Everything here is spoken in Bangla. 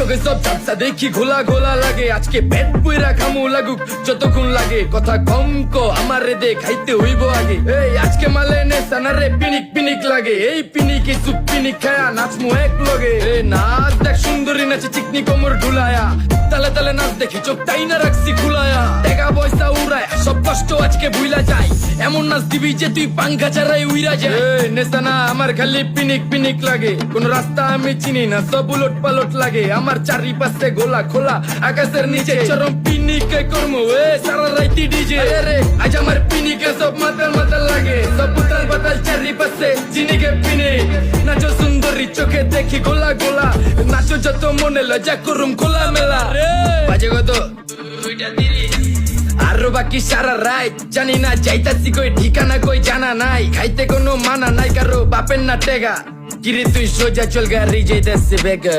চোখে সব ঝাপসা দেখি ঘোলা ঘোলা লাগে আজকে পেট পুইরা খামু লাগুক যতক্ষণ লাগে কথা কম কো আমারে দে খাইতে হইব আগে এই আজকে মালে নে সানারে পিনিক পিনিক লাগে এই পিনিকে সুপ পিনিক খায়া নাচমু এক লগে এ নাচ দেখ সুন্দরী নাচে চিকনি কোমর ঢুলায়া তালে তালে নাচ দেখি চোখ তাই না রাখছি খুলায়া টাকা পয়সা উড়ায় সব কষ্ট আজকে ভুলা যায় এমন নাচ দিবি যে তুই পাঙ্খা ছাড়াই উইরা যায় নেশানা আমার খালি পিনিক পিনিক লাগে কোন রাস্তা আমি চিনি না সব উলট পালট লাগে আমার চারিপাশে গোলা খোলা আকাশের নিচে চরম পিনিকে করমু এ সারা রাইতি ডিজে রে আজ আমার পিনিকে সব মাতাল মাতাল লাগে সব উতাল পাতাল চারিপাশে চিনিকে পিনিক নাচো সুন্দরী চোখে দেখি গোলা গোলা নাচো যত মনে লজ্জা করুম খোলা মেলা বাজে কত আরো বাকি সারা রাত জানি না যাইতাছি কই ঠিকানা কই জানা নাই খাইতে কোনো মানা নাই কারো বাপের না টেগা কিরে তুই সোজা চল গাড়ি যাইতাছি বেগা